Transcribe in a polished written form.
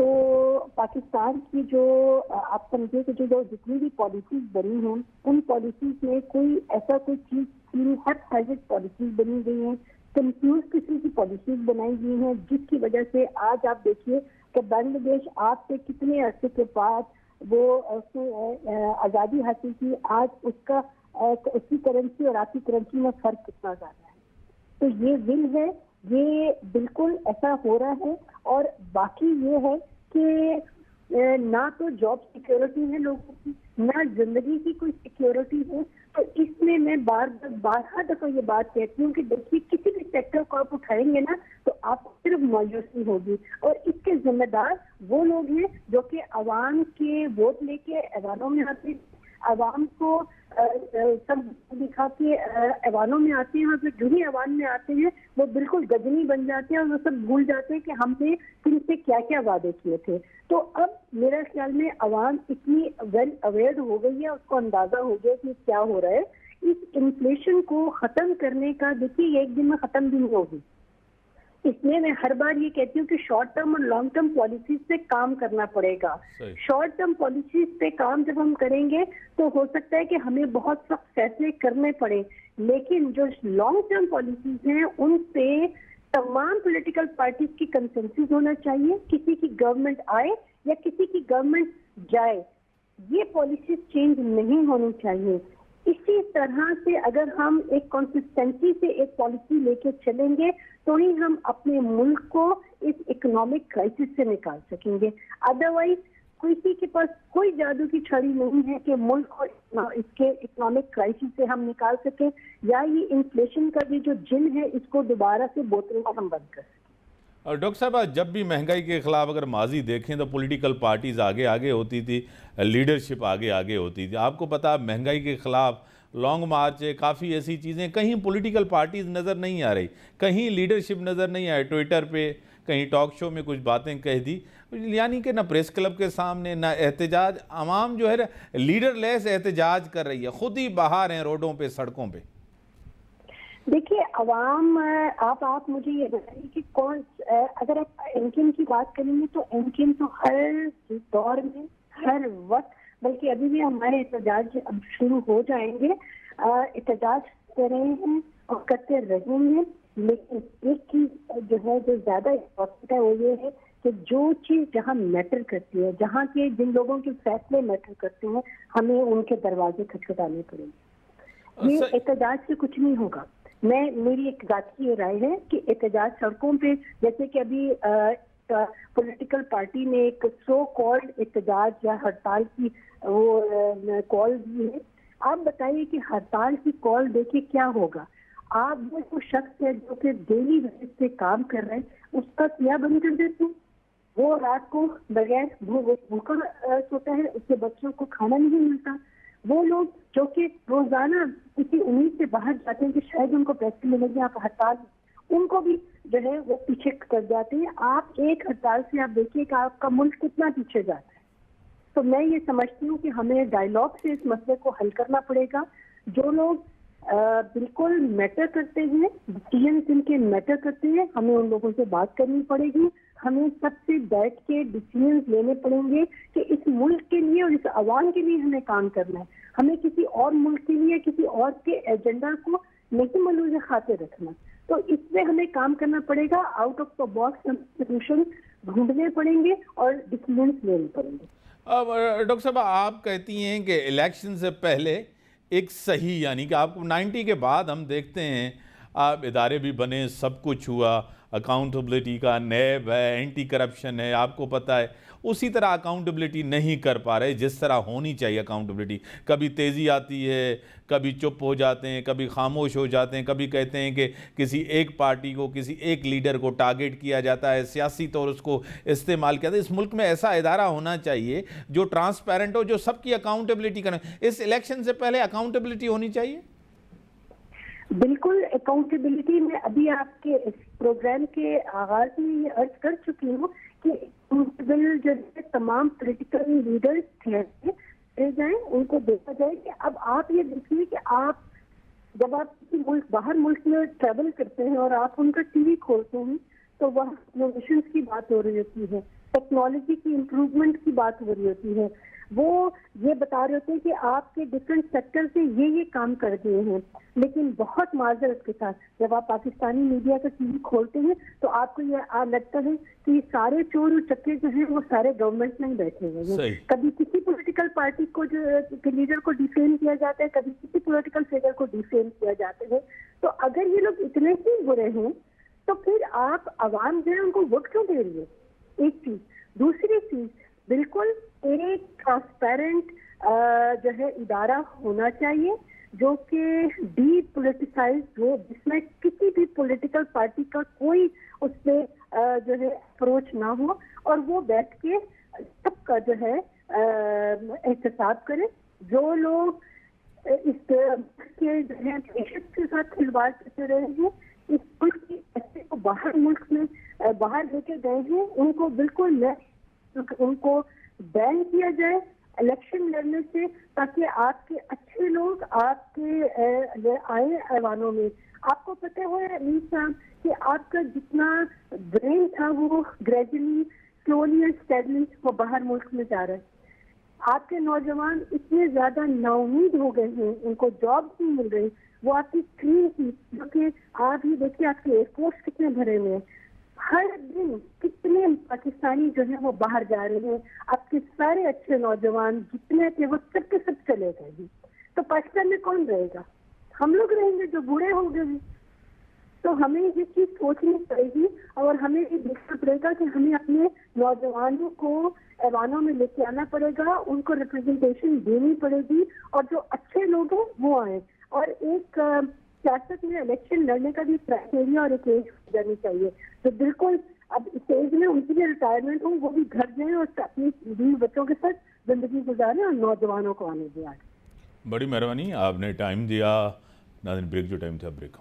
تو پاکستان کی جو آپ سمجھے کہ جو جتنی بھی پالیسیز بنی ہیں ان پالیسیز میں کوئی ایسا کوئی چیز ہیپ پالیسیز بنی گئی ہیں، کنفیوز قسم کی پالیسیز بنائی گئی ہیں، جس کی وجہ سے آج آپ دیکھیے کہ بنگلہ دیش آپ سے کتنے عرصے کے بعد وہ آزادی حاصل کی، آج اس کی کرنسی اور آپ کی کرنسی میں فرق کتنا زیادہ ہے. تو یہ ول ہے، یہ بالکل ایسا ہو رہا ہے. اور باقی یہ ہے کہ نہ تو جاب سیکیورٹی ہے لوگوں کی، نہ زندگی کی کوئی سیکیورٹی ہے. تو اس میں بارہا دفعہ یہ بات کہتی ہوں کہ دیکھیے کسی بھی سیکٹر کو آپ اٹھائیں گے نا تو آپ کو صرف مایوسی ہوگی، اور اس کے ذمہ دار وہ لوگ ہیں جو کہ عوام کے ووٹ لے کے ایوانوں میں آتے ہیں، عوام کو سب دکھا کے ایوانوں میں آتے ہیں، اور جو ہی ایوان میں آتے ہیں وہ بالکل گجنی بن جاتے ہیں اور وہ سب بھول جاتے ہیں کہ ہم نے کن سے کیا کیا وعدے کیے تھے. تو اب میرا خیال میں عوام اتنی ویل اویئر ہو گئی ہے، اس کو اندازہ ہو گیا کہ کیا ہو رہا ہے. اس انفلیشن کو ختم کرنے کا دیکھیے ایک دن میں ختم بھی نہیں ہوگی. اس میں ہر بار یہ کہتی ہوں کہ شارٹ ٹرم اور لانگ ٹرم پالیسیز پہ کام کرنا پڑے گا. شارٹ ٹرم پالیسیز پہ کام جب ہم کریں گے تو ہو سکتا ہے کہ ہمیں بہت سخت فیصلے کرنے پڑے، لیکن جو لانگ ٹرم پالیسیز ہیں ان پہ تمام پولیٹیکل پارٹیز کی کنسنسس ہونا چاہیے. کسی کی گورنمنٹ آئے یا کسی کی گورنمنٹ جائے، یہ پالیسیز چینج نہیں ہونی چاہیے. اسی طرح سے اگر ہم ایک کنسسٹنسی سے ایک پالیسی لے کے چلیں گے تو ہی ہم اپنے ملک کو اس اکنامک کرائسس سے نکال سکیں گے. ادروائز کسی کے پاس کوئی جادو کی چھڑی نہیں ہے کہ ملک کو اس کے اکنامک کرائسس سے ہم نکال سکیں، یا یہ انفلیشن کا بھی جو جن ہے اس کو دوبارہ سے بوتل میں ہم بند کر سکیں. اور ڈاکٹر صاحب جب بھی مہنگائی کے خلاف اگر ماضی دیکھیں تو پولیٹیکل پارٹیز آگے ہوتی تھی، لیڈرشپ آگے ہوتی تھی. آپ کو پتا مہنگائی کے خلاف لانگ مارچ ہے، کافی ایسی چیزیں، کہیں پولیٹیکل پارٹیز نظر نہیں آ رہی، کہیں لیڈرشپ نظر نہیں آئی. ٹویٹر پہ کہیں ٹاک شو میں کچھ باتیں کہہ دی، یعنی کہ نہ پریس کلب کے سامنے نہ احتجاج. عوام جو ہے لیڈر لیس احتجاج کر رہی ہے، خود ہی باہر ہیں روڈوں پہ، سڑکوں پہ. دیکھیے عوام، آپ مجھے یہ بتائیے کہ کون، اگر آپ انکم کی بات کریں گے تو انکم تو ہر دور میں ہر وقت، بلکہ ابھی بھی ہمارے احتجاج اب شروع ہو جائیں گے، احتجاج کر رہے ہیں اور کرتے رہیں گے. لیکن ایک چیز جو ہے جو زیادہ امپورٹنٹ ہے وہ یہ ہے کہ جو چیز جہاں میٹر کرتی ہے، جہاں کے جن لوگوں کے فیصلے میٹر کرتے ہیں، ہمیں ان کے دروازے کھٹکھٹانے پڑیں گے. یہ احتجاج سے کچھ نہیں ہوگا. میری ایک ذاتی یہ رائے ہے کہ احتجاج سڑکوں پہ، جیسے کہ ابھی پولیٹیکل پارٹی نے ایک سو کالڈ احتجاج یا ہڑتال کی وہ کال دی ہے. آپ بتائیے کہ ہڑتال کی کال دے کے کیا ہوگا؟ آپ وہ شخص ہے جو کہ ڈیلی بیسس پہ کام کر رہے ہیں، اس کا کیا بند کر دیتے ہیں؟ وہ رات کو بغیر بھوکا سوتا ہے، اس کے بچوں کو کھانا نہیں ملتا. وہ لوگ جو کہ روزانہ کسی امید سے باہر جاتے ہیں کہ شاید ان کو پیسے ملیں گے، آپ ہڑتال، ان کو بھی جو ہے وہ پیچھے کر جاتے ہیں. آپ ایک ہڑتال سے آپ دیکھیے کہ آپ کا ملک کتنا پیچھے جاتا ہے. تو میں یہ سمجھتی ہوں کہ ہمیں ڈائیلاگ سے اس مسئلے کو حل کرنا پڑے گا. جو لوگ بالکل میٹر کرتے ہیں، ڈیسیژن جن کے میٹر کرتے ہیں، ہمیں ان لوگوں سے بات کرنی پڑے گی. ہمیں سب سے بیٹھ کے ڈیسیژنز لینے پڑیں گے کہ اس ملک کے لیے اور اس عوام کے لیے ہمیں کام کرنا ہے. ہمیں کسی اور ملک کے لیے کسی اور کے ایجنڈا کو نہیں ملوث خاطر رکھنا. تو اس میں ہمیں کام کرنا پڑے گا. Out of the box solution ڈھونڈنے پڑیں گے اور ڈیسیژنز لینے پڑیں گے. اب ڈاکٹر صاحب آپ کہتی ہیں کہ الیکشن سے پہلے ایک صحیح، یعنی کہ آپ کو 90 کے بعد ہم دیکھتے ہیں آپ ادارے بھی بنے، سب کچھ ہوا، اکاؤنٹیبلٹی کا نیب ہے، اینٹی کرپشن ہے، آپ کو پتہ ہے اسی طرح اکاؤنٹیبلٹی نہیں کر پا رہے جس طرح ہونی چاہیے اکاؤنٹیبلٹی. کبھی تیزی آتی ہے، کبھی چپ ہو جاتے ہیں، کبھی خاموش ہو جاتے ہیں، کبھی کہتے ہیں کہ کسی ایک پارٹی کو، کسی ایک لیڈر کو ٹارگٹ کیا جاتا ہے، سیاسی طور اس کو استعمال کیا جاتا ہے. اس ملک میں ایسا ادارہ ہونا چاہیے جو ٹرانسپیرنٹ ہو، جو سب کی اکاؤنٹیبلٹی کرے. اس الیکشن سے پہلے اکاؤنٹیبلٹی ہونی چاہیے. بالکل اکاؤنٹیبلٹی میں ابھی آپ کے اس پروگرام کے آغاز میں یہ عرض کر چکی ہوں کہ اکاؤنٹیبل جو ہے تمام پولیٹیکل لیڈرز تھے جائیں، ان کو دیکھا جائے کہ اب آپ یہ دیکھیے کہ آپ جب آپ کسی ملک باہر ملک میں ٹریول کرتے ہیں اور آپ ان کا ٹی وی کھولتے ہیں تو وہاں انوویشنز کی بات ہو رہی ہوتی ہے. ٹیکنالوجی کی امپروومنٹ کی بات ہو رہی ہوتی ہے، وہ یہ بتا رہے ہوتے ہیں کہ آپ کے ڈفرینٹ سیکٹر سے یہ کام کر دیے ہیں، لیکن بہت معذرت کے ساتھ جب آپ پاکستانی میڈیا کا ٹی وی کھولتے ہیں تو آپ کو یہ لگتا ہے کہ یہ سارے چور و چکے جو ہیں وہ سارے گورنمنٹ میں ہی بیٹھے ہوئے ہیں. صحیح. کبھی کسی پولیٹیکل پارٹی کو جو لیڈر کو ڈیفیم کیا جاتا ہے، کبھی کسی پولیٹیکل فگر کو ڈیفیم کیا جاتا ہے. تو اگر یہ لوگ اتنے ہی برے ہیں تو پھر آپ عوام جو ہے ان کو ووٹ کیوں دے رہی ہے؟ ایک چیز. دوسری چیز، بالکل ایک ٹرانسپیرنٹ جو ہے ادارہ ہونا چاہیے جو کہ ڈی پولیٹیسائز ہو، جس میں کسی بھی پولیٹیکل پارٹی کا کوئی اس پہ جو ہے اپروچ نہ ہو، اور وہ بیٹھ کے سب کا جو ہے احتساب کرے. جو لوگ اس کے جو ہے معیشت کے ساتھ کھلواڑ کرتے رہے ہیں، اس ملک کی پیسے کو باہر ملک میں باہر لے کے گئے ہیں، ان کو بالکل ان کو بین کیا جائے الیکشن لڑنے سے، تاکہ آپ کے اچھے لوگ آپ کے آئے ایوانوں میں. آپ کو پتہ ہے امین صاحب کہ آپ کا جتنا برین تھا وہ گریجولی سلولی اینڈ اسٹیڈلی وہ باہر ملک میں جا رہا ہے. آپ کے نوجوان اتنے زیادہ نا امید ہو گئے ہیں، ان کو جابس نہیں مل رہی. وہ آپ کی اسکرین کی جو کہ آپ ہی دیکھیے آپ کے ایئر فورس کتنے بھرے ہوئے ہیں، ہر دن کتنے پاکستانی جو ہیں وہ باہر جا رہے ہیں. آپ کے سارے اچھے نوجوان جتنے تھے وہ سب کے سب چلے گئے ہیں. تو پاکستان میں کون رہے گا؟ ہم لوگ رہیں گے جو بوڑھے ہو گئے ہیں. تو ہمیں یہ چیز سوچنی پڑے گی اور ہمیں یہ دیکھنا پڑے گا کہ ہمیں اپنے نوجوانوں کو ایوانوں میں لے کے آنا پڑے گا، ان کو ریپرزنٹیشن دینی پڑے گی، اور جو اچھے لوگ ہیں وہ آئیں. اور ایک سیاست میں الیکشن لڑنے کا بھی کرائٹیریا اور ایک ایج ہو جانی چاہیے. تو بالکل اب اس ایج میں ان کی بھی ریٹائرمنٹ ہو، وہ بھی گھر جائیں اور اپنی بیوی بچوں کے ساتھ زندگی گزاریں اور نوجوانوں کو آنے دیں. بڑی مہربانی، آپ نے ٹائم دیا. ناظرین بریک جو ٹائم تھا بریک